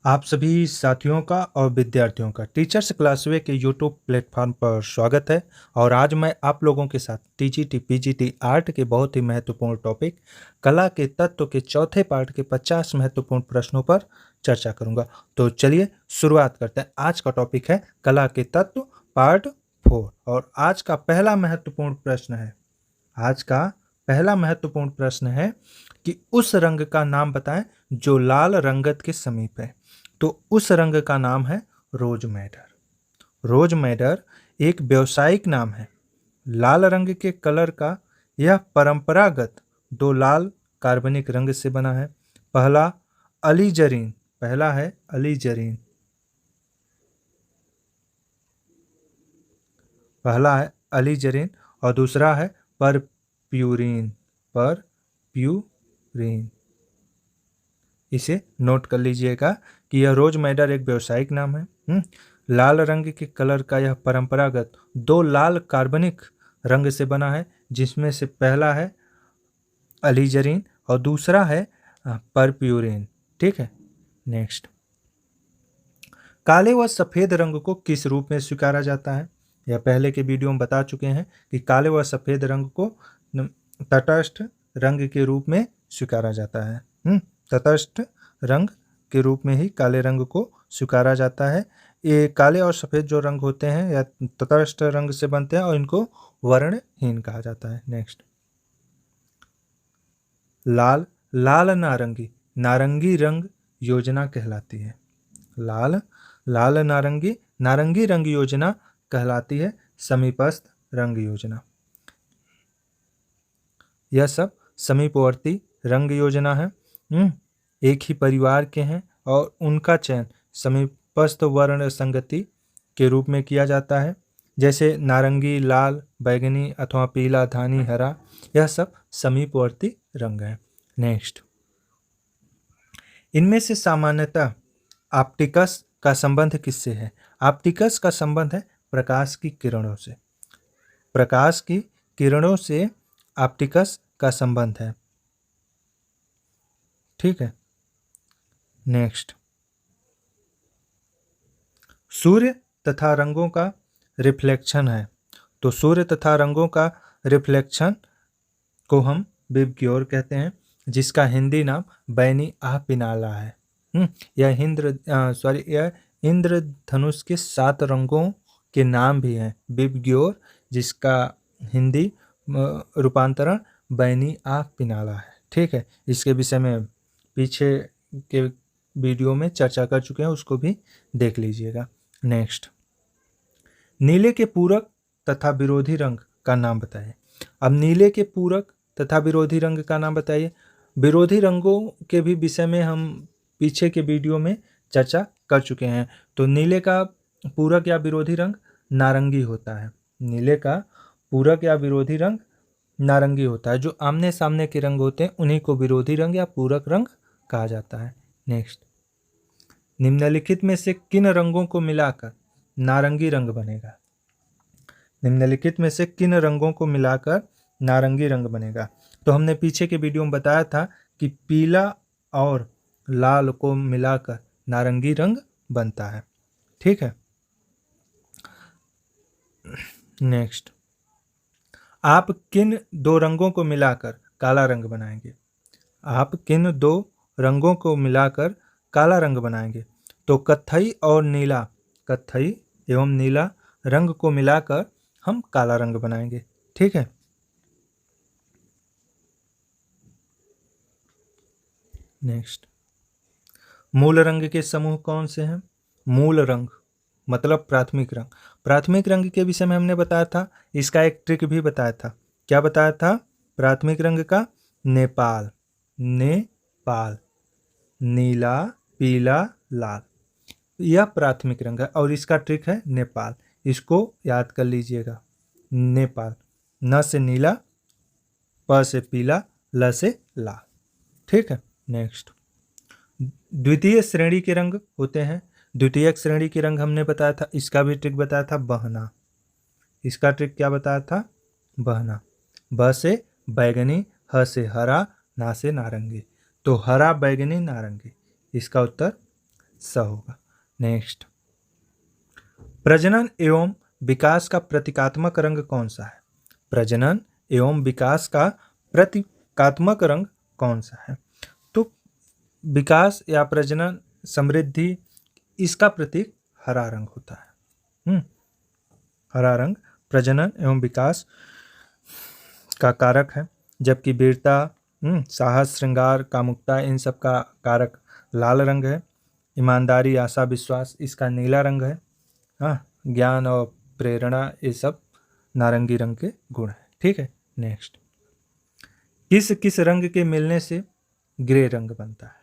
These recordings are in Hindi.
आप सभी साथियों का और विद्यार्थियों का टीचर्स क्लासवे के यूट्यूब प्लेटफॉर्म पर स्वागत है। और आज मैं आप लोगों के साथ टीजीटी पीजीटी आर्ट के बहुत ही महत्वपूर्ण टॉपिक कला के तत्व के चौथे पार्ट के 50 महत्वपूर्ण प्रश्नों पर चर्चा करूंगा। तो चलिए शुरुआत करते हैं। आज का टॉपिक है कला के तत्व पार्ट 4 और आज का पहला महत्वपूर्ण प्रश्न है कि उस रंग का नाम बताएं जो लाल रंगत के समीप है। तो उस रंग का नाम है रोज मैडर। रोज मैडर एक व्यावसायिक नाम है। लाल रंग के कलर का यह परंपरागत दो लाल कार्बनिक रंग से बना है। पहला है अलीजरीन और दूसरा है परप्यूरिन। इसे नोट कर लीजिएगा कि यह रोज मैडर एक व्यावसायिक नाम है। लाल रंग के कलर का यह परंपरागत दो लाल कार्बनिक रंग से बना है, जिसमें से पहला है अलीजरीन और दूसरा है परप्यूरिन। ठीक है, नेक्स्ट। काले व सफेद रंग को किस रूप में स्वीकारा जाता है? यह पहले के वीडियो में बता चुके हैं कि काले व सफेद रंग को तटस्थ रंग के रूप में स्वीकारा जाता है। तटस्थ रंग के रूप में ही काले रंग को स्वीकारा जाता है। ये काले और सफेद जो रंग होते हैं या तटस्थ रंग से बनते हैं और इनको वर्णहीन कहा जाता है। नेक्स्ट, लाल नारंगी रंग योजना कहलाती है। लाल नारंगी रंग योजना कहलाती है समीपस्थ रंग योजना। यह सब समीपवर्ती रंग योजना है। एक ही परिवार के हैं और उनका चयन समीपस्थ वर्ण संगति के रूप में किया जाता है, जैसे नारंगी, लाल, बैगनी अथवा पीला, धानी, हरा। यह सब समीपवर्ती रंग हैं। नेक्स्ट, इनमें से सामान्यतः ऑप्टिक्स का संबंध किससे है? ऑप्टिक्स का संबंध है प्रकाश की किरणों से ऑप्टिक्स का संबंध है। ठीक है, नेक्स्ट, सूर्य तथा रंगों का रिफ्लेक्शन है। तो सूर्य तथा रंगों का रिफ्लेक्शन को हम विबग्योर कहते हैं, जिसका हिंदी नाम बैनी आह पिनाला है। यह इंद्रधनुष के 7 रंगों के नाम भी हैं विबग्योर, जिसका हिंदी रूपांतरण बैनी आह पिनाला है। ठीक है, इसके विषय में पीछे के वीडियो में चर्चा कर चुके हैं, उसको भी देख लीजिएगा। नेक्स्ट, नीले के पूरक तथा विरोधी रंग का नाम बताइए। अब नीले के पूरक तथा विरोधी रंग का नाम बताइए। विरोधी रंगों के भी विषय में हम पीछे के वीडियो में चर्चा कर चुके हैं। तो नीले का पूरक या विरोधी रंग नारंगी होता है। नीले का पूरक या विरोधी रंग नारंगी होता है। जो आमने सामने के रंग होते हैं उन्हीं को विरोधी रंग या पूरक रंग कहा जाता है। नेक्स्ट, निम्नलिखित में से किन रंगों को मिलाकर नारंगी रंग बनेगा? निम्नलिखित में से किन रंगों को मिलाकर नारंगी रंग बनेगा? तो हमने पीछे के वीडियो में बताया था कि पीला और लाल को मिलाकर नारंगी रंग बनता है। ठीक है, नेक्स्ट, आप किन दो रंगों को मिलाकर काला रंग बनाएंगे? आप किन दो रंगों को मिलाकर काला रंग बनाएंगे? तो कत्थई एवं नीला रंग को मिलाकर हम काला रंग बनाएंगे। ठीक है, नेक्स्ट, मूल रंग के समूह कौन से हैं? मूल रंग मतलब प्राथमिक रंग। प्राथमिक रंग के विषय में हमने बताया था, इसका एक ट्रिक भी बताया था। क्या बताया था प्राथमिक रंग का? नेपाल, नीला, पीला, लाल, यह प्राथमिक रंग है और इसका ट्रिक है नेपाल। इसको याद कर लीजिएगा। नेपाल, न से नीला, प से पीला, ल से लाल। ठीक है, नेक्स्ट, द्वितीय श्रेणी के रंग होते हैं। द्वितीय श्रेणी के रंग हमने बताया था, इसका भी ट्रिक बताया था बहना। इसका ट्रिक क्या बताया था? बहना। ब से बैगनी, ह से हरा, ना से नारंगी। तो हरा, बैगनी, नारंगी, इसका उत्तर स होगा। नेक्स्ट, प्रजनन एवं विकास का प्रतीकात्मक रंग कौन सा है? प्रजनन एवं विकास का प्रतीकात्मक रंग कौन सा है? तो विकास या प्रजनन, समृद्धि, इसका प्रतीक हरा रंग होता है। हरा रंग प्रजनन एवं विकास का कारक है, जबकि वीरता, साहस, श्रृंगार, कामुकता, इन सब का कारक लाल रंग है। ईमानदारी, आशा, विश्वास, इसका नीला रंग है। ज्ञान और प्रेरणा, ये सब नारंगी रंग के गुण हैं। ठीक है। नेक्स्ट, किस किस रंग के मिलने से ग्रे रंग बनता है?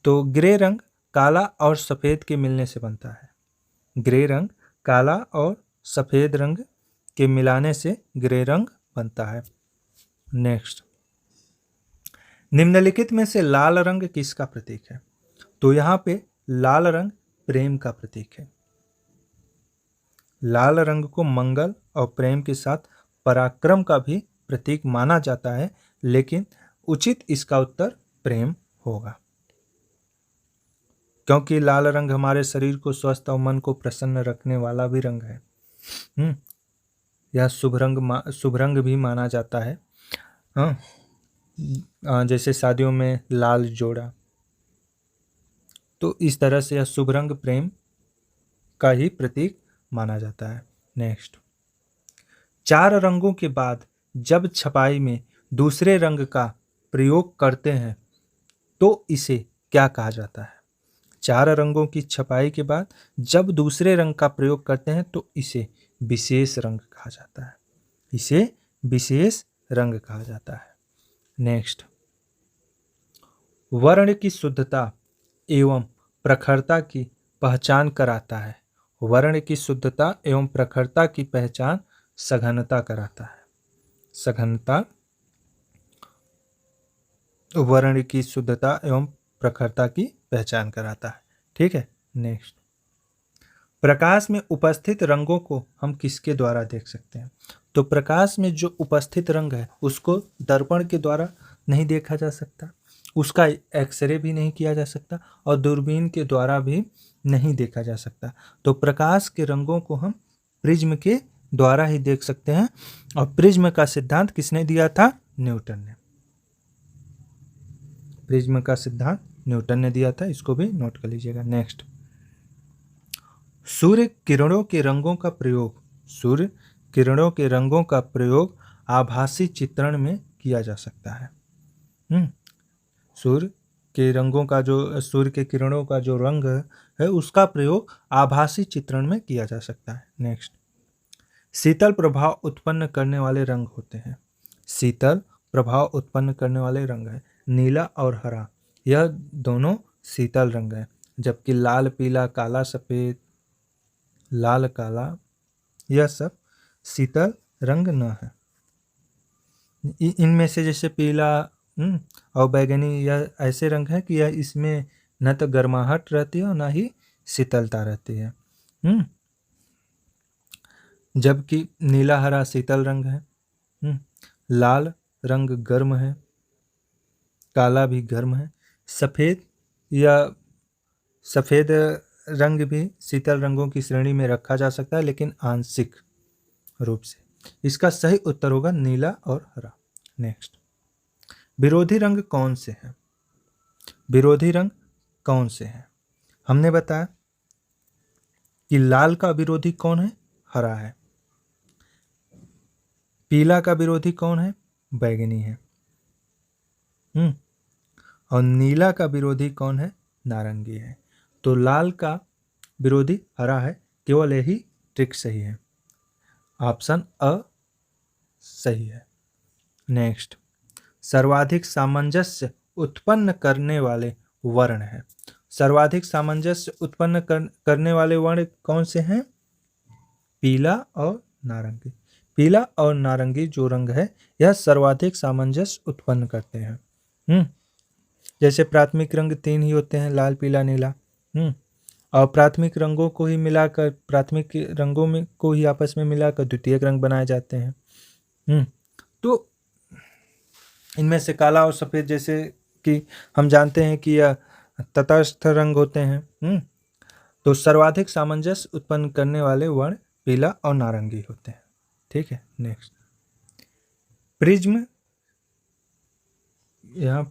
तो ग्रे रंग काला और सफेद के मिलने से बनता है। ग्रे रंग काला और सफेद रंग के मिलाने से ग्रे रंग बनता है। नेक्स्ट, निम्नलिखित में से लाल रंग किसका प्रतीक है? तो यहाँ पे लाल रंग प्रेम का प्रतीक है। लाल रंग को मंगल और प्रेम के साथ पराक्रम का भी प्रतीक माना जाता है, लेकिन उचित इसका उत्तर प्रेम होगा, क्योंकि लाल रंग हमारे शरीर को स्वस्थ और मन को प्रसन्न रखने वाला भी रंग है। यह शुभ रंग भी माना जाता है। जैसे शादियों में लाल जोड़ा, तो इस तरह से यह शुभ रंग प्रेम का ही प्रतीक माना जाता है। नेक्स्ट, चार रंगों के बाद जब छपाई में दूसरे रंग का प्रयोग करते हैं तो इसे क्या कहा जाता है? चार रंगों की छपाई के बाद जब दूसरे रंग का प्रयोग करते हैं तो इसे विशेष रंग कहा जाता है। इसे विशेष रंग कहा जाता है। नेक्स्ट, वर्ण की शुद्धता एवं प्रखरता की पहचान कराता है। वर्ण की शुद्धता एवं प्रखरता की पहचान सघनता कराता है। सघनता वर्ण की शुद्धता एवं प्रखरता की पहचान कराता है। ठीक है। नेक्स्ट, प्रकाश में उपस्थित रंगों को हम किसके द्वारा देख सकते हैं? तो प्रकाश में जो उपस्थित रंग है उसको दर्पण के द्वारा नहीं देखा जा सकता, उसका एक्सरे भी नहीं किया जा सकता और दूरबीन के द्वारा भी नहीं देखा जा सकता। तो प्रकाश के रंगों को हम प्रिज्म के द्वारा ही देख सकते हैं, और प्रिज्म का सिद्धांत किसने दिया था? न्यूटन ने। प्रिज्म का सिद्धांत न्यूटन ने दिया था, इसको भी नोट कर लीजिएगा। नेक्स्ट, सूर्य किरणों के रंगों का प्रयोग, सूर्य किरणों के रंगों का प्रयोग आभासी चित्रण में किया जा सकता है। सूर्य के रंगों का जो, सूर्य के किरणों का जो रंग है उसका प्रयोग आभासी चित्रण में किया जा सकता है। नेक्स्ट, शीतल प्रभाव उत्पन्न करने वाले रंग होते हैं। शीतल प्रभाव उत्पन्न करने वाले रंग है नीला और हरा, यह दोनों शीतल रंग है, जबकि लाल, पीला, काला, सफेद, लाल, काला, यह सब शीतल रंग न है। इनमें से जैसे पीला और बैगनी, यह ऐसे रंग है कि यह इसमें न तो गर्माहट रहती है और ना ही शीतलता रहती है। जबकि नीला, हरा शीतल रंग है। लाल रंग गर्म है, काला भी गर्म है। सफ़ेद रंग भी शीतल रंगों की श्रेणी में रखा जा सकता है, लेकिन आंशिक रूप से। इसका सही उत्तर होगा नीला और हरा। नेक्स्ट, विरोधी रंग कौन से हैं? विरोधी रंग कौन से हैं? हमने बताया कि लाल का विरोधी कौन है? हरा है। पीला का विरोधी कौन है? बैगनी है। और नीला का विरोधी कौन है? नारंगी है। तो लाल का विरोधी हरा है, केवल यही ट्रिक सही है, ऑप्शन अ सही है। नेक्स्ट, सर्वाधिक सामंजस्य उत्पन्न करने वाले वर्ण है। सर्वाधिक सामंजस्य उत्पन्न करने वाले वर्ण कौन से हैं? पीला और नारंगी। पीला और नारंगी जो रंग है यह सर्वाधिक सामंजस्य उत्पन्न करते हैं। जैसे प्राथमिक रंग 3 ही होते हैं, लाल, पीला, नीला। और प्राथमिक रंगों को ही मिलाकर, प्राथमिक रंगों में को ही आपस में मिलाकर द्वितीयक रंग बनाए जाते हैं। तो इनमें से काला और सफ़ेद, जैसे कि हम जानते हैं कि यह तटस्थ रंग होते हैं। तो सर्वाधिक सामंजस्य उत्पन्न करने वाले वर्ण पीला और नारंगी होते हैं। ठीक है, नेक्स्ट प्रिज्म, यहाँ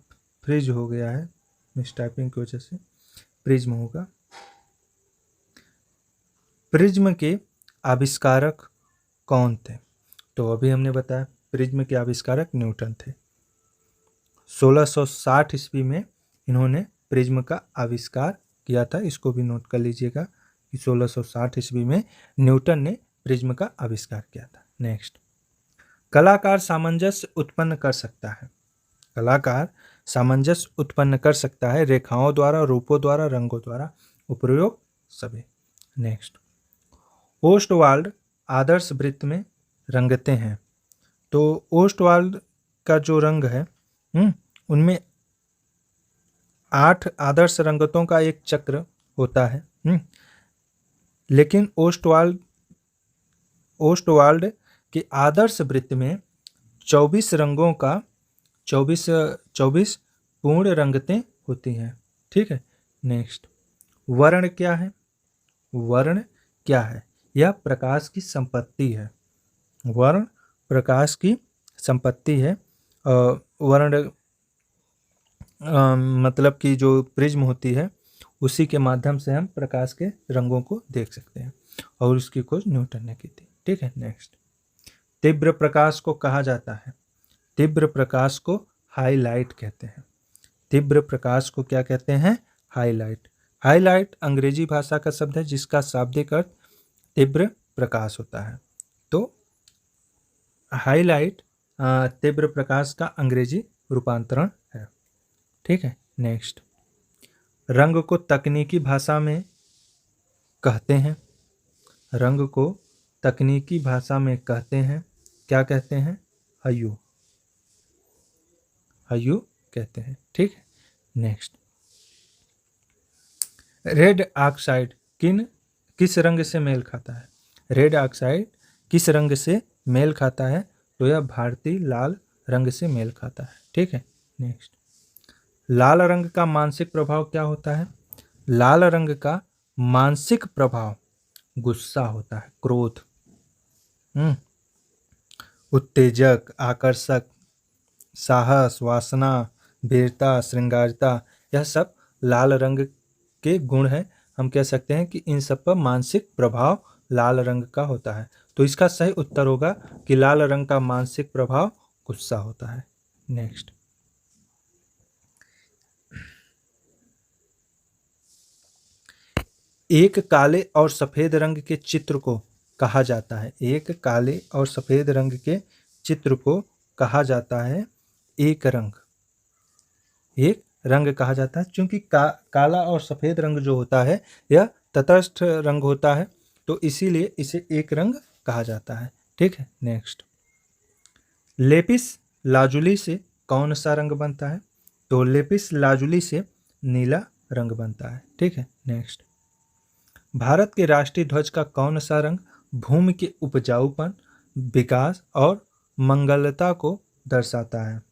फ्रिज हो गया है मिस टाइपिंग की वजह से, प्रिज्म होगा। प्रिज्म के आविष्कारक कौन थे? तो अभी हमने बताया प्रिज्म के आविष्कारक न्यूटन थे। 1660 ईस्वी में इन्होंने प्रिज्म का आविष्कार किया था। इसको भी नोट कर लीजिएगा कि 1660 ईस्वी में न्यूटन ने प्रिज्म का आविष्कार किया था। नेक्स्ट, कलाकार सामंजस्य उत्पन्न कर सकता है। कलाकार सामंजस्य उत्पन्न कर सकता है रेखाओं द्वारा, रूपों द्वारा, रंगों द्वारा, उपयोग सभी। नेक्स्ट, ओस्टवाल्ड आदर्श वृत्त में रंगते हैं। तो ओस्टवाल्ड का जो रंग है उनमें 8 आदर्श रंगतों का एक चक्र होता है। लेकिन ओस्टवाल्ड के आदर्श वृत्त में 24 रंगों का 24 पूर्ण रंगतें होती हैं। ठीक है, नेक्स्ट, वर्ण क्या है? वर्ण क्या है? यह प्रकाश की संपत्ति है। वर्ण प्रकाश की संपत्ति है। वर्ण मतलब कि जो प्रिज्म होती है उसी के माध्यम से हम प्रकाश के रंगों को देख सकते हैं और उसकी खोज न्यूटन ने की थी। ठीक है, नेक्स्ट, तीव्र प्रकाश को कहा जाता है, तीव्र प्रकाश को हाईलाइट कहते हैं। तीव्र प्रकाश को क्या कहते हैं? हाईलाइट। हाईलाइट अंग्रेजी भाषा का शब्द है जिसका शाब्दिक अर्थ तीव्र प्रकाश होता है। तो हाईलाइट तीव्र प्रकाश का अंग्रेजी रूपांतरण है। ठीक है, नेक्स्ट, रंग को तकनीकी भाषा में कहते हैं। रंग को तकनीकी भाषा में कहते हैं, क्या कहते हैं? हयू, हयू कहते हैं। ठीक है, नेक्स्ट, रेड ऑक्साइड किस रंग से मेल खाता है? रेड ऑक्साइड किस रंग से मेल खाता है? तो यह भारतीय लाल रंग से मेल खाता है। ठीक है, नेक्स्ट, लाल रंग का मानसिक प्रभाव क्या होता है? लाल रंग का मानसिक प्रभाव गुस्सा होता है, क्रोध, उत्तेजक, आकर्षक, साहस, वासना, वीरता, श्रृंगारिता, यह सब लाल रंग के गुण हैं। हम कह सकते हैं कि इन सब पर मानसिक प्रभाव लाल रंग का होता है। तो इसका सही उत्तर होगा कि लाल रंग का मानसिक प्रभाव गुस्सा होता है। नेक्स्ट, एक काले और सफेद रंग के चित्र को कहा जाता है, एक काले और सफेद रंग के चित्र को कहा जाता है एक रंग। एक रंग कहा जाता है क्योंकि काला और सफेद रंग जो होता है यह तटस्थ रंग होता है, तो इसीलिए इसे एक रंग कहा जाता है। ठीक है, नेक्स्ट, लेपिस लाजुली से कौन सा रंग बनता है? तो लेपिस लाजुली से नीला रंग बनता है। ठीक है, नेक्स्ट, भारत के राष्ट्रीय ध्वज का कौन सा रंग भूमि के उपजाऊपन, विकास और मंगलता को दर्शाता है?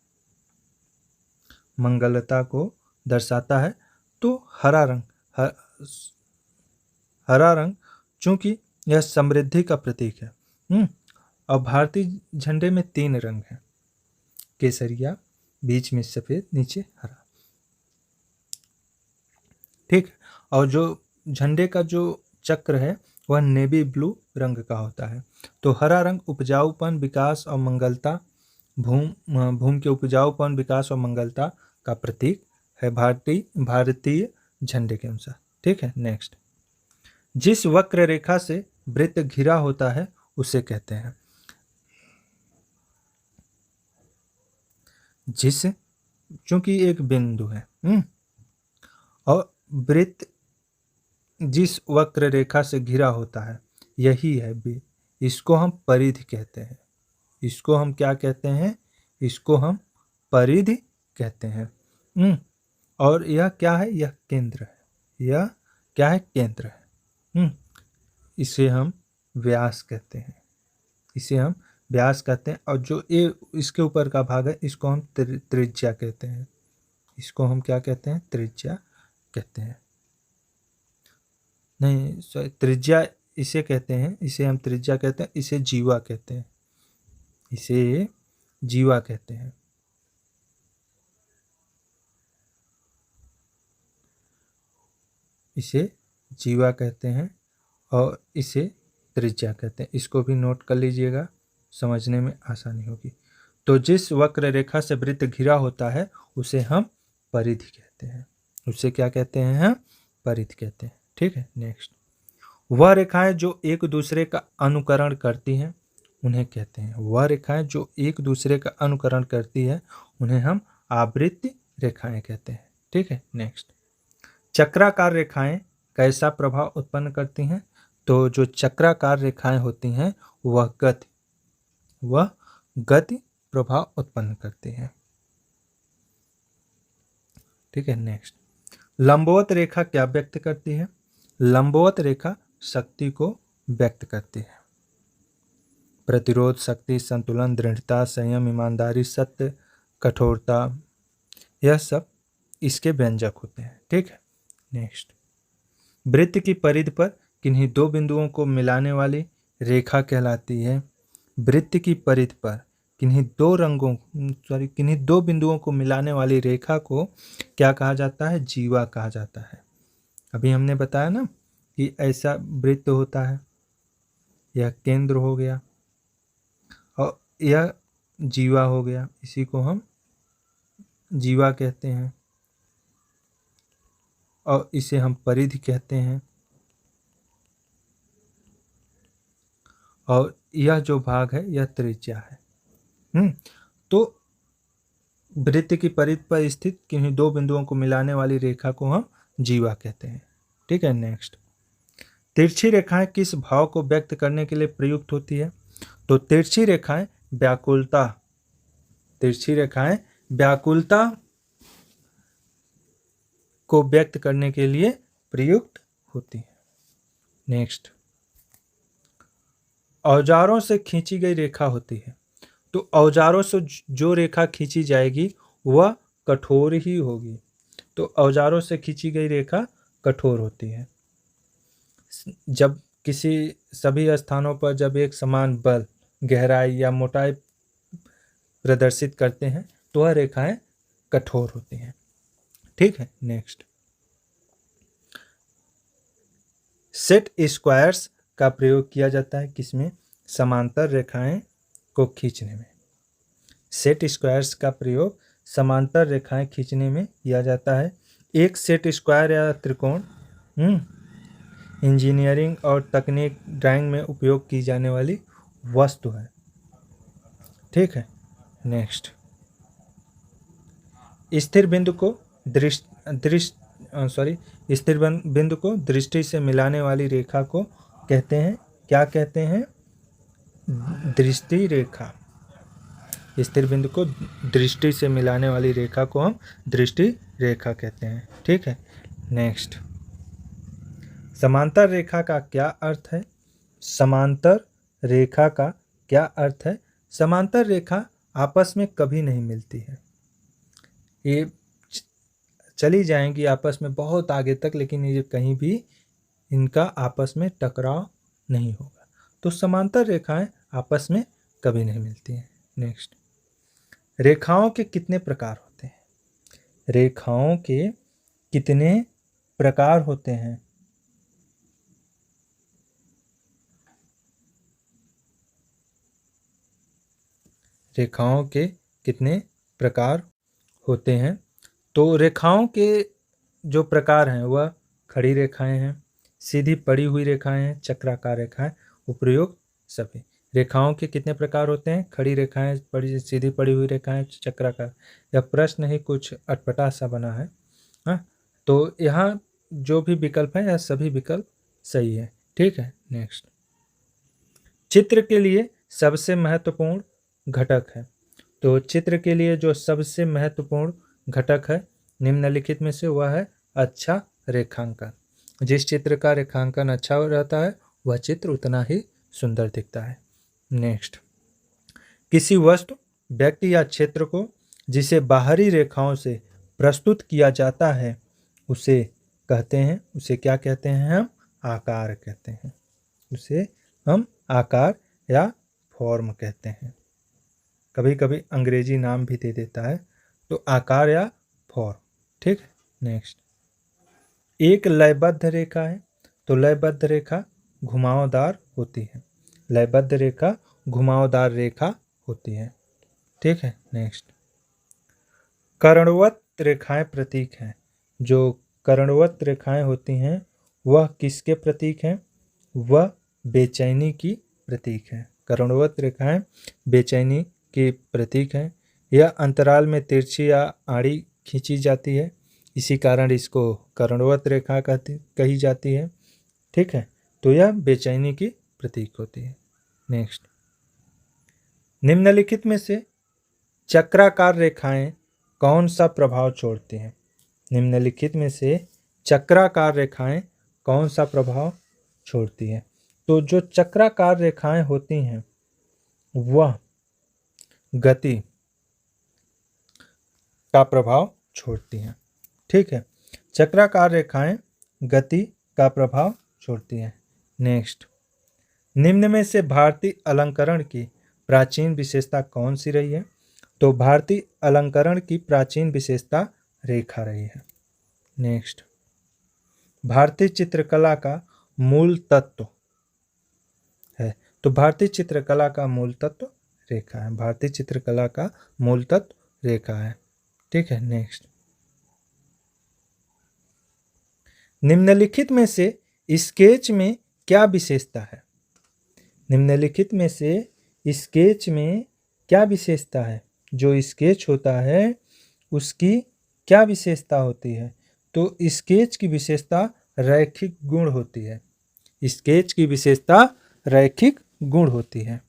मंगलता को दर्शाता है। तो हरा रंग, हरा रंग चूंकि यह समृद्धि का प्रतीक है। और भारतीय झंडे में 3 रंग हैं, केसरिया, बीच में सफेद, नीचे हरा। ठीक, और जो झंडे का जो चक्र है वह नेवी ब्लू रंग का होता है। तो हरा रंग उपजाऊपन, विकास और मंगलता, भूमि के उपजाऊपन, विकास और मंगलता का प्रतीक है भारतीय झंडे के अनुसार। ठीक है, नेक्स्ट, जिस वक्र रेखा से वृत्त घिरा होता है उसे कहते हैं, जिस, चूंकि एक बिंदु है और वृत्त जिस वक्र रेखा से घिरा होता है यही है इसको हम परिधि कहते हैं। इसको हम क्या कहते हैं? इसको हम परिधि कहते हैं। और यह क्या है? यह केंद्र है। यह क्या है? केंद्र है। इसे हम व्यास कहते हैं, इसे हम व्यास कहते हैं। और जो ये इसके ऊपर का भाग है इसको हम त्रिज्या कहते हैं। इसको हम क्या कहते हैं? त्रिज्या कहते हैं। नहीं, त्रिज्या इसे कहते हैं, इसे हम त्रिज्या कहते हैं, इसे जीवा कहते हैं, इसे जीवा कहते हैं। इसे जीवा कहते हैं और इसे त्रिज्या कहते हैं। इसको भी नोट कर लीजिएगा, समझने में आसानी होगी। तो जिस वक्र रेखा से वृत्त घिरा होता है उसे हम परिधि कहते हैं। उसे क्या कहते हैं हम? परिधि कहते हैं। ठीक है, नेक्स्ट। वह रेखाएं जो एक दूसरे का अनुकरण करती हैं उन्हें कहते हैं, वह रेखाएं जो एक दूसरे का अनुकरण करती है उन्हें हम आवृत्ति रेखाएं कहते हैं। ठीक है, नेक्स्ट। चक्राकार रेखाएं कैसा प्रभाव उत्पन्न करती हैं? तो जो चक्राकार रेखाएं होती हैं वह गति प्रभाव उत्पन्न करती हैं। ठीक है, नेक्स्ट। लंबवत रेखा क्या व्यक्त करती है? लंबवत रेखा शक्ति को व्यक्त करती है। प्रतिरोध, शक्ति, संतुलन, दृढ़ता, संयम, ईमानदारी, सत्य, कठोरता, यह सब इसके व्यंजक होते हैं। ठीक है, नेक्स्ट। वृत्त की परिधि पर किन्हीं दो बिंदुओं को मिलाने वाली रेखा कहलाती है। वृत्त की परिधि पर किन्हीं दो बिंदुओं को मिलाने वाली रेखा को क्या कहा जाता है? जीवा कहा जाता है। अभी हमने बताया ना कि ऐसा वृत्त होता है, यह केंद्र हो गया और यह जीवा हो गया, इसी को हम जीवा कहते हैं और इसे हम परिधि कहते हैं। और यह जो भाग है यह त्रिज्या है। तो वृत्त की परिधि पर स्थित किन्हीं दो बिंदुओं को मिलाने वाली रेखा को हम जीवा कहते हैं। ठीक है, नेक्स्ट। तिरछी रेखाएं किस भाव को व्यक्त करने के लिए प्रयुक्त होती है? तो तिरछी रेखाएं व्याकुलता को व्यक्त करने के लिए प्रयुक्त होती है। नेक्स्ट। औजारों से खींची गई रेखा होती है, तो औजारों से जो रेखा खींची जाएगी वह कठोर ही होगी। तो औजारों से खींची गई रेखा कठोर होती है। जब सभी स्थानों पर जब एक समान बल, गहराई या मोटाई प्रदर्शित करते हैं तो वह रेखाएं कठोर होती हैं। ठीक है, नेक्स्ट। सेट स्क्वायर्स का प्रयोग किया जाता है किसमें? समांतर रेखाएं को खींचने में। सेट स्क्वायर्स का प्रयोग समांतर रेखाएं खींचने में किया जाता है। एक सेट स्क्वायर या त्रिकोण इंजीनियरिंग और तकनीक ड्राइंग में उपयोग की जाने वाली वस्तु है। ठीक है, नेक्स्ट। स्थिर बिंदु को दृष्टि से मिलाने वाली रेखा को कहते हैं, क्या कहते हैं? दृष्टि रेखा। स्थिर बिंदु को दृष्टि से मिलाने वाली रेखा को हम दृष्टि रेखा कहते हैं। ठीक है, नेक्स्ट। समांतर रेखा का क्या अर्थ है? समांतर रेखा का क्या अर्थ है? समांतर रेखा आपस में कभी नहीं मिलती है, ये चली जाएंगी आपस में बहुत आगे तक, लेकिन ये कहीं भी इनका आपस में टकराव नहीं होगा। तो समांतर रेखाएं आपस में कभी नहीं मिलती हैं। नेक्स्ट। रेखाओं के कितने प्रकार होते हैं? रेखाओं के कितने प्रकार होते हैं? रेखाओं के कितने प्रकार होते हैं? तो रेखाओं के जो प्रकार हैं वह खड़ी रेखाएं हैं, सीधी पड़ी हुई रेखाएं हैं, चक्राकार रेखाएं, उपयोग सभी। रेखाओं के कितने प्रकार होते हैं? खड़ी रेखाएं, सीधी पड़ी हुई रेखाएं, चक्राकार। यह प्रश्न ही कुछ अटपटा सा बना है। हाँ, तो यहाँ जो भी विकल्प है यह सभी विकल्प सही है। ठीक है, नेक्स्ट। चित्र के लिए सबसे महत्वपूर्ण घटक है, तो चित्र के लिए जो सबसे महत्वपूर्ण घटक है निम्नलिखित में से वह है अच्छा रेखांकन। जिस चित्र का रेखांकन अच्छा रहता है वह चित्र उतना ही सुंदर दिखता है। नेक्स्ट। किसी वस्तु, व्यक्ति या क्षेत्र को जिसे बाहरी रेखाओं से प्रस्तुत किया जाता है उसे क्या कहते हैं हम? आकार कहते हैं, उसे हम आकार या फॉर्म कहते हैं। कभी कभी अंग्रेजी नाम भी दे देता है, तो आकार या फॉर्म। ठीक है, नेक्स्ट। एक लयबद्ध रेखा है, तो लयबद्ध रेखा घुमावदार होती है। लयबद्ध रेखा घुमावदार रेखा होती है। ठीक है, नेक्स्ट। कर्णवत रेखाएं प्रतीक हैं। जो कर्णवत रेखाएं होती हैं वह किसके प्रतीक हैं? वह बेचैनी की प्रतीक है। कर्णवत रेखाएं बेचैनी के प्रतीक हैं। यह अंतराल में तिरछी या आड़ी खींची जाती है, इसी कारण इसको कर्णवत रेखा कही जाती है। ठीक है, तो यह बेचैनी की प्रतीक होती है। नेक्स्ट। निम्नलिखित में से चक्राकार रेखाएं कौन सा प्रभाव छोड़ती हैं? निम्नलिखित में से चक्राकार रेखाएं कौन सा प्रभाव छोड़ती हैं? तो जो चक्राकार रेखाएं होती हैं वह गति का प्रभाव छोड़ती हैं। ठीक है, चक्राकार रेखाएं गति का प्रभाव छोड़ती हैं। नेक्स्ट। निम्न में से भारतीय अलंकरण की प्राचीन विशेषता कौन सी रही है? तो भारतीय अलंकरण की प्राचीन विशेषता रेखा रही है। नेक्स्ट। भारतीय चित्रकला का मूल तत्व है, तो भारतीय चित्रकला का मूल तत्व रेखा है। भारतीय चित्रकला का मूल तत्व रेखा है। ठीक है, नेक्स्ट। निम्नलिखित में से स्केच में क्या विशेषता है? निम्नलिखित में से स्केच में क्या विशेषता है? जो स्केच होता है उसकी क्या विशेषता होती है? तो स्केच की विशेषता रैखिक गुण होती है। स्केच की विशेषता रैखिक गुण होती है।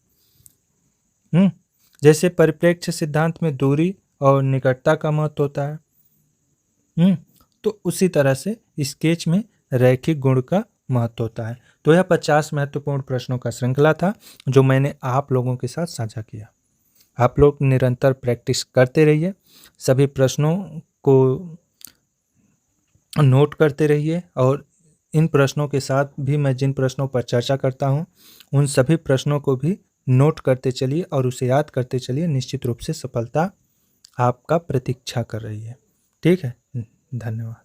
जैसे परिप्रेक्ष्य सिद्धांत में दूरी और निकटता का महत्व होता है, तो उसी तरह से स्केच में रैखिक गुण का महत्व होता है। तो यह 50 महत्वपूर्ण प्रश्नों का श्रृंखला था जो मैंने आप लोगों के साथ साझा किया। आप लोग निरंतर प्रैक्टिस करते रहिए, सभी प्रश्नों को नोट करते रहिए, और इन प्रश्नों के साथ भी मैं जिन प्रश्नों पर चर्चा करता हूं उन सभी प्रश्नों को भी नोट करते चलिए और उसे याद करते चलिए। निश्चित रूप से सफलता आपका प्रतीक्षा कर रही है। ठीक है, धन्यवाद।